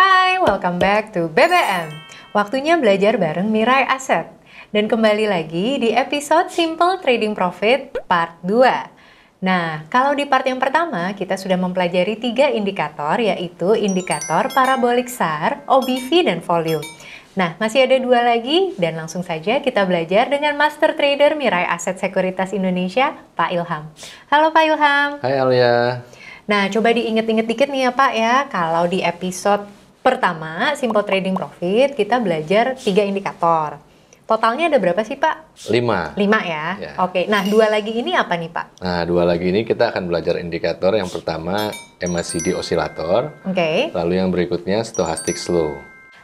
Hai, welcome back to BBM. Waktunya belajar bareng Mirai Asset. Dan kembali lagi di episode Simple Trading Profit Part 2. Nah, kalau di part yang pertama kita sudah mempelajari 3 indikator, yaitu indikator parabolik SAR, OBV, dan volume. Nah, masih ada 2 lagi dan langsung saja kita belajar dengan Master Trader Mirai Asset Sekuritas Indonesia, Pak Ilham. Halo Pak Ilham. Hai Alia. Nah, coba diinget-inget dikit nih ya Pak ya, kalau di episode pertama, Simple Trading Profit, kita belajar 3 indikator. Totalnya ada berapa sih Pak? 5. 5 ya? Ya. Oke, nah 2 lagi ini apa nih Pak? Nah, 2 lagi ini kita akan belajar indikator. Yang pertama MACD osilator, Oke. lalu yang berikutnya stochastic slow.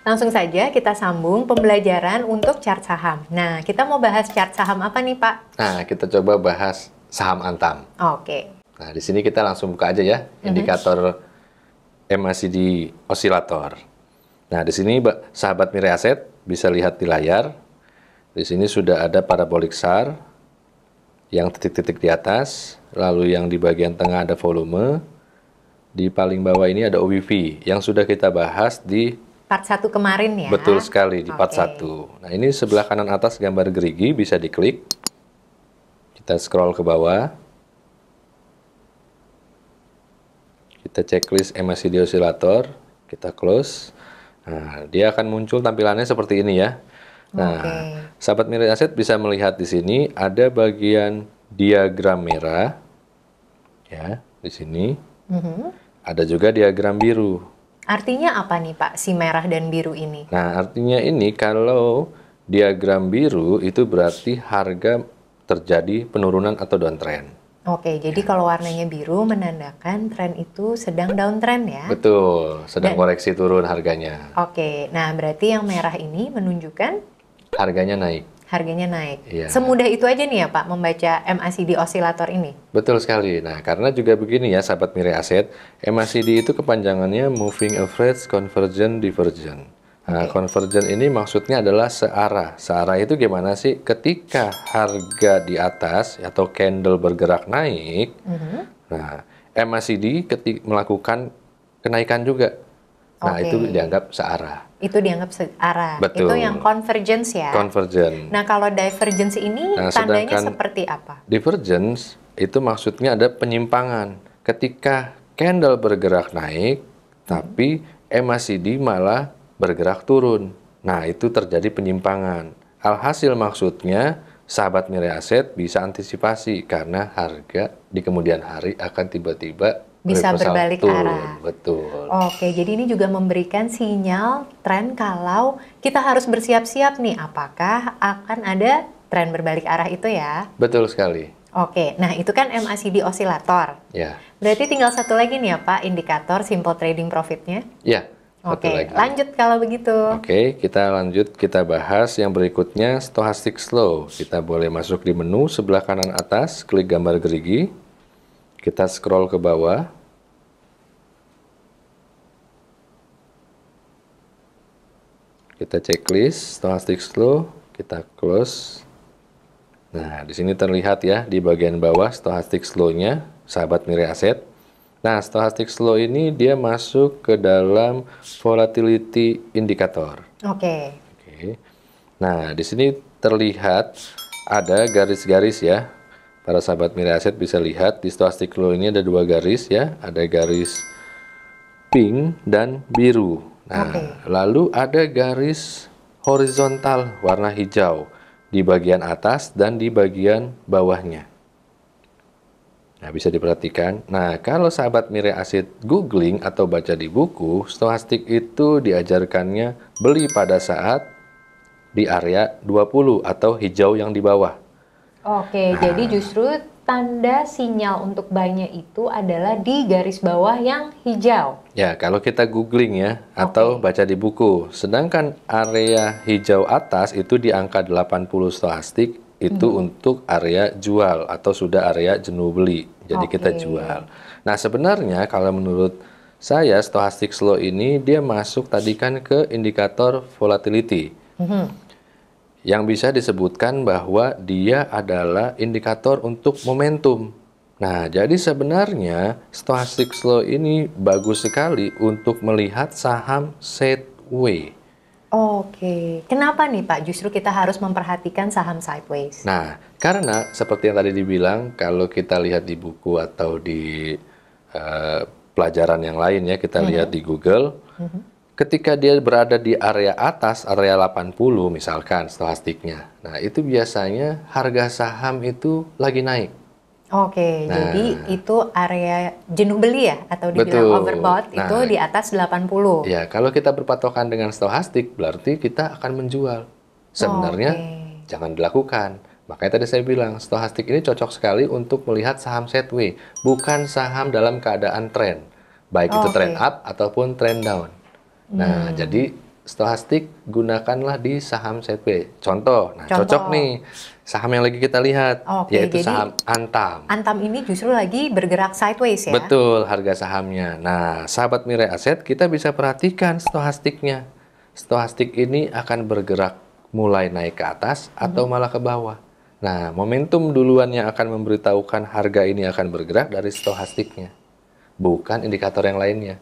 Langsung saja kita sambung pembelajaran untuk chart saham. Nah, kita mau bahas chart saham apa nih Pak? Nah, kita coba bahas saham Antam. Oke. Nah, di sini kita langsung buka aja ya, indikator MACD osilator. Nah, di sini sahabat Mirai Asset bisa lihat di layar. Di sini sudah ada parabolik SAR yang titik-titik di atas, lalu yang di bagian tengah ada volume, di paling bawah ini ada OBV yang sudah kita bahas di Part 1 kemarin ya? Betul sekali, di part Oke. 1. Nah, ini sebelah kanan atas gambar gerigi, bisa diklik. Kita scroll ke bawah. Kita checklist MACD osilator, kita close. Nah, dia akan muncul tampilannya seperti ini ya. Nah, sahabat Mirai Asset bisa melihat di sini ada bagian diagram merah. Ya, di sini. Ada juga diagram biru. Artinya apa nih Pak, si merah dan biru ini? Nah, artinya ini kalau diagram biru itu berarti harga terjadi penurunan atau downtrend. Oke, jadi kalau warnanya biru menandakan tren itu sedang downtrend ya? Betul, sedang koreksi turun harganya. Oke, nah berarti yang merah ini menunjukkan Harganya naik. harganya naik. Iya. Semudah itu aja nih ya Pak, membaca MACD osilator ini? Betul sekali. Nah, karena juga begini ya, sahabat Mirai Asset, MACD itu kepanjangannya Moving Average Convergent Divergent. Nah, convergent ini maksudnya adalah searah. Searah itu gimana sih? Ketika harga di atas atau candle bergerak naik, nah, MACD melakukan kenaikan juga. Nah, itu dianggap searah. Itu dianggap searah. Betul. Itu yang convergence ya? Convergent. Nah, kalau divergence ini tandanya sedangkan seperti apa? Divergence itu maksudnya ada penyimpangan. Ketika candle bergerak naik, tapi MACD malah bergerak turun. Nah, itu terjadi penyimpangan. Alhasil maksudnya, sahabat Mirai Asset bisa antisipasi karena harga di kemudian hari akan tiba-tiba Bisa reversal berbalik turun. arah. Betul. Oke, jadi ini juga memberikan sinyal tren kalau kita harus bersiap-siap nih, apakah akan ada tren berbalik arah itu ya? Betul sekali. Oke, nah itu kan MACD osilator. Ya. Berarti tinggal satu lagi nih ya Pak, indikator simple trading profitnya. Ya. Oke, Satu lagi. lanjut kalau begitu. Oke, kita lanjut, kita bahas yang berikutnya, stochastic slow. Kita boleh masuk di menu sebelah kanan atas, klik gambar gerigi. Kita scroll ke bawah. Kita checklist, stochastic slow, kita close. Nah, di sini terlihat ya, di bagian bawah stochastic slow-nya, sahabat Mirai Asset. Nah, stochastic slow ini dia masuk ke dalam volatility indicator. Oke. Oke. Nah, di sini terlihat ada garis-garis ya. Para sahabat Mirai Asset bisa lihat di stochastic slow ini ada 2 garis ya. Ada garis pink dan biru. Nah, lalu ada garis horizontal warna hijau di bagian atas dan di bagian bawahnya. Nah, bisa diperhatikan. Nah, kalau sahabat Mirai Asset googling atau baca di buku, stochastic itu diajarkannya beli pada saat di area 20 atau hijau yang di bawah. Oke, jadi justru tanda sinyal untuk buy-nya itu adalah di garis bawah yang hijau. Ya, kalau kita googling ya, atau baca di buku. Sedangkan area hijau atas itu di angka 80 stochastic, itu untuk area jual atau sudah area jenuh beli. Jadi kita jual. Nah, sebenarnya kalau menurut saya stochastic slow ini dia masuk tadi kan ke indikator volatility. Yang bisa disebutkan bahwa dia adalah indikator untuk momentum. Nah, jadi sebenarnya stochastic slow ini bagus sekali untuk melihat saham sideways. Oke, kenapa nih Pak justru kita harus memperhatikan saham sideways? Nah, karena seperti yang tadi dibilang, kalau kita lihat di buku atau di eh, pelajaran yang lain ya, kita lihat di Google, ketika dia berada di area atas, area 80 misalkan stochastiknya, nah itu biasanya harga saham itu lagi naik. Oke, jadi Nah, itu area jenuh beli ya atau dibilang betul. overbought itu Nah, di atas 80. ya kalau kita berpatokan dengan stochastik, berarti kita akan menjual. Oke. Sebenarnya jangan dilakukan. Makanya tadi saya bilang, stochastik ini cocok sekali untuk melihat saham sideways, bukan saham dalam keadaan tren, baik itu trend Oke. up ataupun trend down. Nah, jadi stochastik gunakanlah di saham sideways. Contoh, nah cocok Contoh. nih saham yang lagi kita lihat, Oke, yaitu jadi saham Antam. Antam ini justru lagi bergerak sideways ya? Betul, harga sahamnya. Nah, sahabat Mirai Aset, kita bisa perhatikan stochastiknya. Stochastik ini akan bergerak mulai naik ke atas atau malah ke bawah. Nah, momentum duluan yang akan memberitahukan harga ini akan bergerak dari stochastiknya, bukan indikator yang lainnya.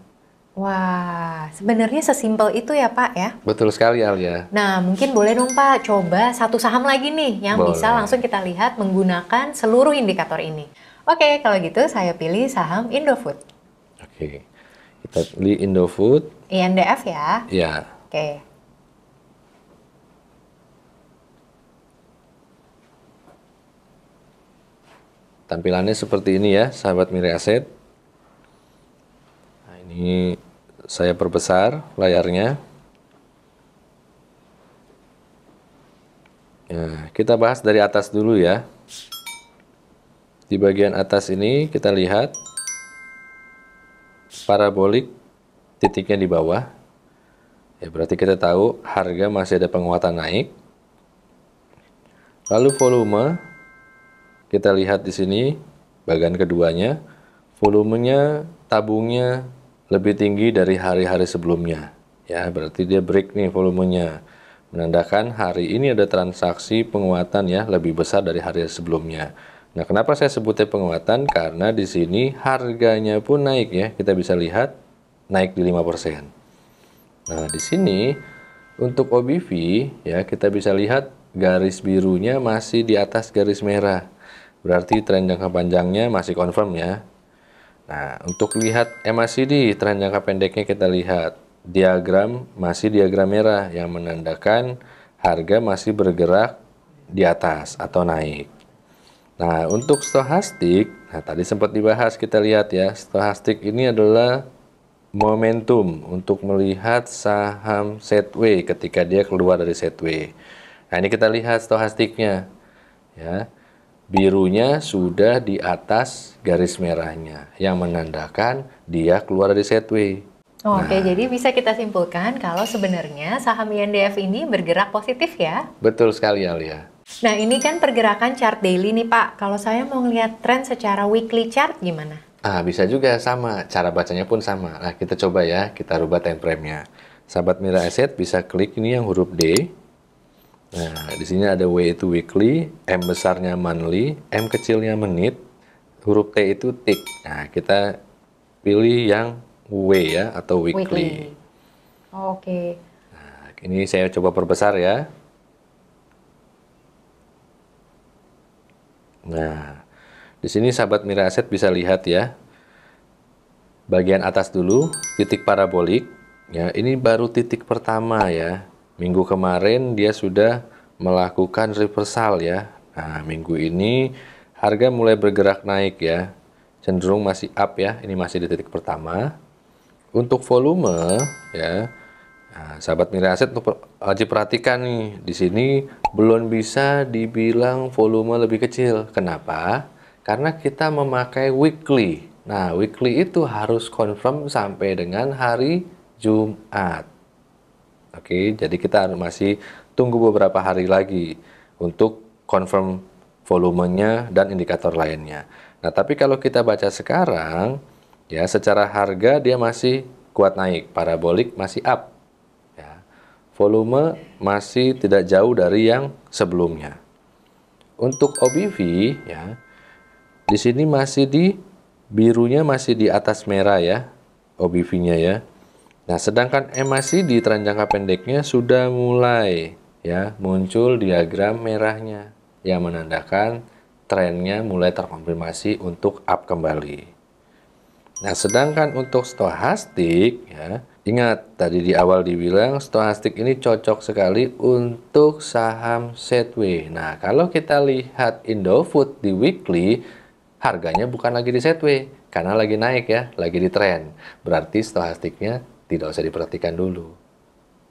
Wah, sebenarnya sesimpel itu ya Pak ya? Betul sekali, Alia. Nah, mungkin boleh dong Pak coba satu saham lagi nih yang bisa Boleh. langsung kita lihat menggunakan seluruh indikator ini. Oke, kalau gitu saya pilih saham Indofood. Oke, kita pilih Indofood. INDF ya. Ya, Oke. tampilannya seperti ini ya, sahabat Mirai Aset. Nah, ini saya perbesar layarnya. Nah, kita bahas dari atas dulu ya. Di bagian atas ini kita lihat parabolik titiknya di bawah. Ya, berarti kita tahu harga masih ada penguatan naik. Lalu volume kita lihat di sini bagian keduanya, volumenya tabungnya lebih tinggi dari hari-hari sebelumnya. Ya, berarti dia break nih volumenya. Menandakan hari ini ada transaksi penguatan ya lebih besar dari hari sebelumnya. Nah, kenapa saya sebutnya penguatan? Karena di sini harganya pun naik ya. Kita bisa lihat naik di 5%. Nah, di sini untuk OBV ya kita bisa lihat garis birunya masih di atas garis merah. Berarti tren jangka panjangnya masih confirm ya. Nah, untuk lihat MACD tren jangka pendeknya kita lihat diagram masih diagram merah yang menandakan harga masih bergerak di atas atau naik. Nah, untuk stochastik, nah tadi sempat dibahas kita lihat ya, stochastik ini adalah momentum untuk melihat saham sideways ketika dia keluar dari sideways. Nah, ini kita lihat stochastiknya ya. Birunya sudah di atas garis merahnya yang menandakan dia keluar dari sideways. Oke, jadi bisa kita simpulkan kalau sebenarnya saham INDF ini bergerak positif ya? Betul sekali, Alia. Nah, ini kan pergerakan chart daily nih Pak. Kalau saya mau ngeliat tren secara weekly chart gimana? Ah, bisa juga sama, cara bacanya pun sama. Nah, kita coba ya, kita rubah time frame-nya. Sahabat Mirai Asset bisa klik ini yang huruf D. Nah, di sini ada W itu weekly, M besarnya monthly, M kecilnya menit, huruf T itu tick. Nah, kita pilih yang W ya, atau weekly. Oke. Nah, ini saya coba perbesar ya. Nah, di sini sahabat Mirai Asset bisa lihat ya. Bagian atas dulu, titik parabolik. Ya, ini baru titik pertama ya. Minggu kemarin dia sudah melakukan reversal ya. Nah, minggu ini harga mulai bergerak naik ya. Cenderung masih up ya. Ini masih di titik pertama. Untuk volume ya. Nah, sahabat Mirai Aset wajib perhatikan nih. Di sini belum bisa dibilang volume lebih kecil. Kenapa? Karena kita memakai weekly. Nah, weekly itu harus confirm sampai dengan hari Jumat. Oke, jadi kita masih tunggu beberapa hari lagi untuk confirm volumenya dan indikator lainnya. Nah, tapi kalau kita baca sekarang, ya secara harga dia masih kuat naik, parabolik masih up. Ya, volume masih tidak jauh dari yang sebelumnya. Untuk OBV, ya Di sini birunya masih di atas merah ya, OBV-nya ya. Nah, sedangkan MACD tren jangka pendeknya sudah mulai ya muncul diagram merahnya yang menandakan trennya mulai terkonfirmasi untuk up kembali. Nah, sedangkan untuk stohastik ya, ingat tadi di awal dibilang stohastik ini cocok sekali untuk saham sideways. Nah, kalau kita lihat Indofood di weekly, harganya bukan lagi di sideways karena lagi naik ya, lagi di trend. Berarti stohastiknya tidak usah diperhatikan dulu.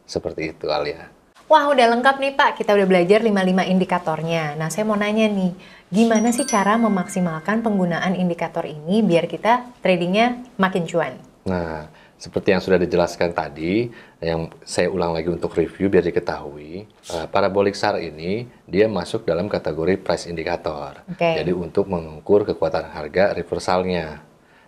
Seperti itu, Alia. Wah, udah lengkap nih Pak, kita udah belajar 55 indikatornya. Nah, saya mau nanya nih, gimana sih cara memaksimalkan penggunaan indikator ini biar kita tradingnya makin cuan? Nah, seperti yang sudah dijelaskan tadi, yang saya ulang lagi untuk review biar diketahui, parabolic SAR ini dia masuk dalam kategori price indicator. Jadi untuk mengukur kekuatan harga reversalnya.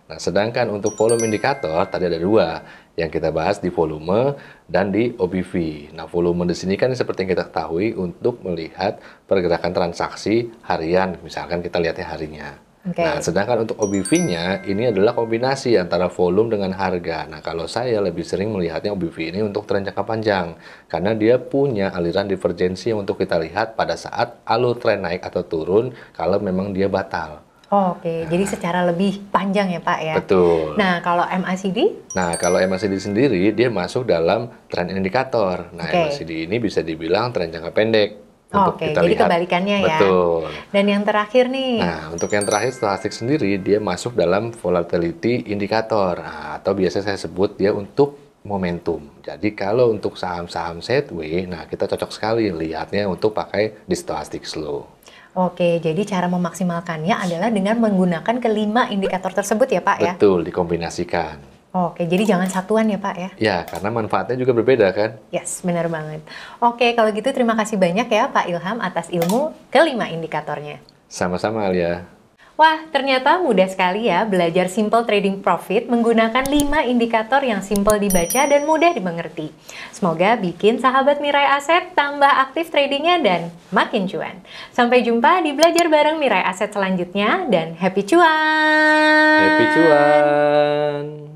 Nah, sedangkan untuk volume indikator tadi ada dua yang kita bahas di volume dan di OBV. Nah, volume di sini kan seperti yang kita ketahui untuk melihat pergerakan transaksi harian, misalkan kita lihatnya harinya. Nah, sedangkan untuk OBV-nya ini adalah kombinasi antara volume dengan harga. Nah, kalau saya lebih sering melihatnya OBV ini untuk tren jangka panjang karena dia punya aliran divergensi yang untuk kita lihat pada saat alur tren naik atau turun kalau memang dia batal. Oke, jadi secara lebih panjang ya Pak ya? Betul. Nah, kalau MACD? Nah, kalau MACD sendiri, dia masuk dalam tren indikator. Nah, MACD ini bisa dibilang tren jangka pendek. Oke, jadi lihat. Kebalikannya ya? Betul. Dan yang terakhir nih? Nah, untuk yang terakhir, stochastic sendiri, dia masuk dalam volatility indikator. Nah, atau biasa saya sebut dia untuk momentum. Jadi, kalau untuk saham-saham sideways, nah kita cocok sekali lihatnya untuk pakai di stochastic slow. Oke, jadi cara memaksimalkannya adalah dengan menggunakan kelima indikator tersebut ya Pak ya? Betul, dikombinasikan. Oke, jadi jangan satuan ya Pak ya? Ya, karena manfaatnya juga berbeda kan? Yes, benar banget. Oke, kalau gitu terima kasih banyak ya Pak Ilham atas ilmu kelima indikatornya. Sama-sama Alia. Wah, ternyata mudah sekali ya belajar Simple Trading Profit menggunakan 5 indikator yang simple dibaca dan mudah dimengerti. Semoga bikin sahabat Mirai Aset tambah aktif tradingnya dan makin cuan. Sampai jumpa di belajar bareng Mirai Aset selanjutnya dan happy cuan! Happy cuan!